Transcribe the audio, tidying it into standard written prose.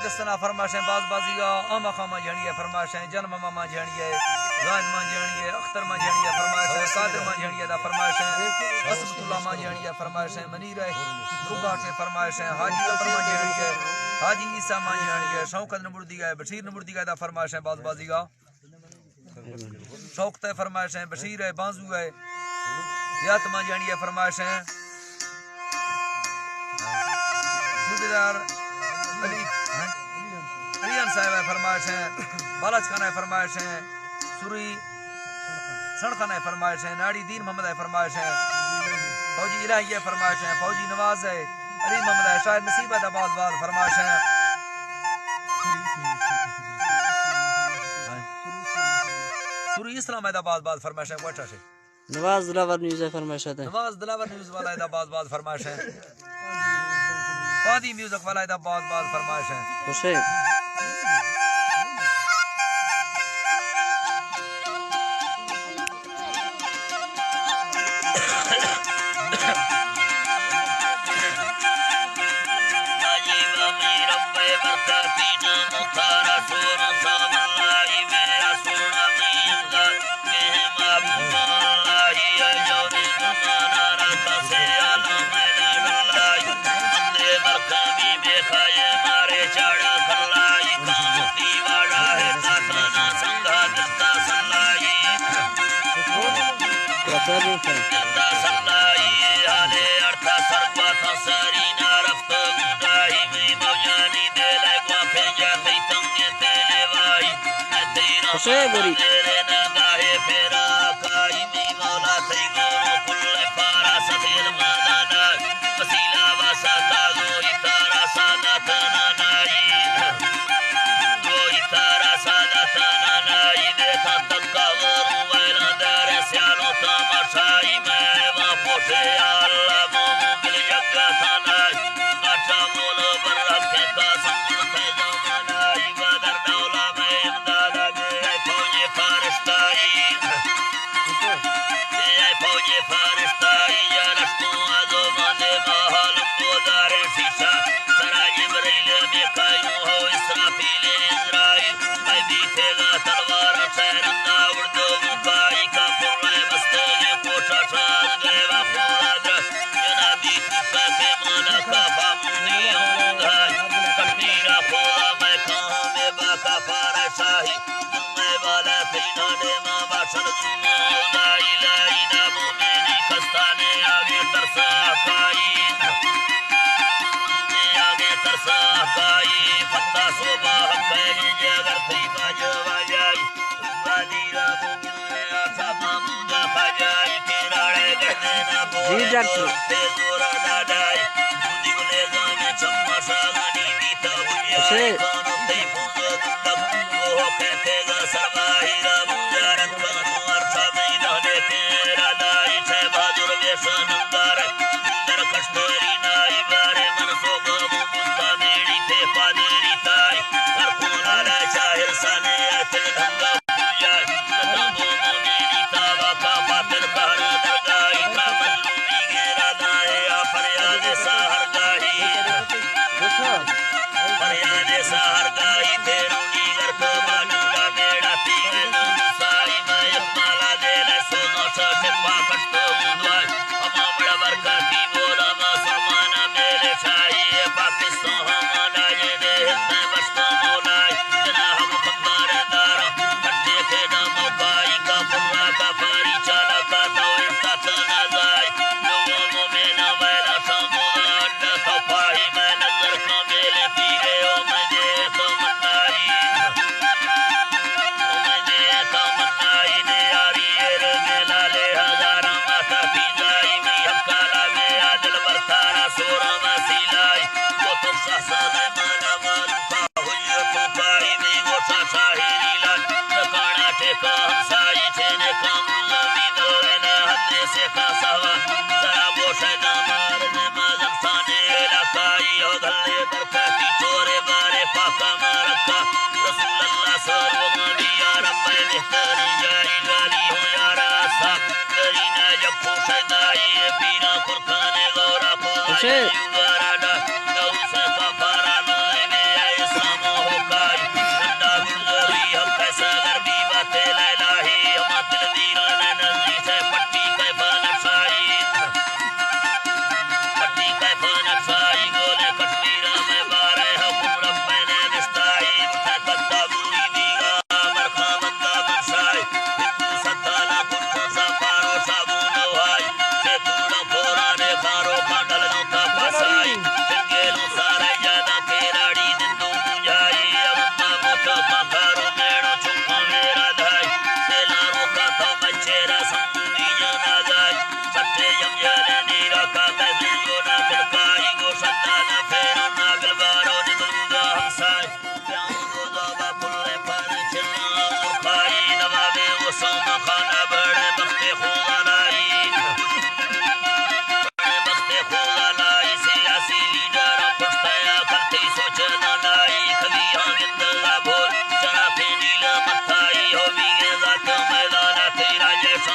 दसना फरमाशें बाज बाजीगा आमा खामा झणिया फरमाशें जन्म मामा झणिया जान मा झणिया अख्तर मा झणिया फरमाशें कादर मा झणिया दा फरमाशें असमतुल्लाह मा झणिया फरमाशें मनीर रुबा के फरमाशें हाजी अबर मा झणिया हाजी ईसा मा झणिया शौकत नमुर्दी गए बशीर नमुर्दी गए दा फरमाशें बाज बाजीगा शौक ते फरमाशें बशीर है बाजू है यात मा झणिया फरमाशें सूबेदार अली रियान साहब है फरमाइशें बालाज खान है फरमाइशें सुरी सण खान है फरमाइशें नाड़ी दीन मोहम्मद है फरमाइशें फौजी इलाही है फरमाइशें फौजी नवाज है अली मोहम्मद है शायद नसीब है बाल बाल फरमाइशें सुरी इस्लाम है बाल बाल फरमाइशें कोटा से नवाज दिलावर न्यूज़ है फरमाइशें नवाज दिलावर न्यूज़ वाला है बाल फरमाइशें पादी म्यूजिक वाला है बाल फरमाइशें खुश है बोरी जी डॉक्टर Shit.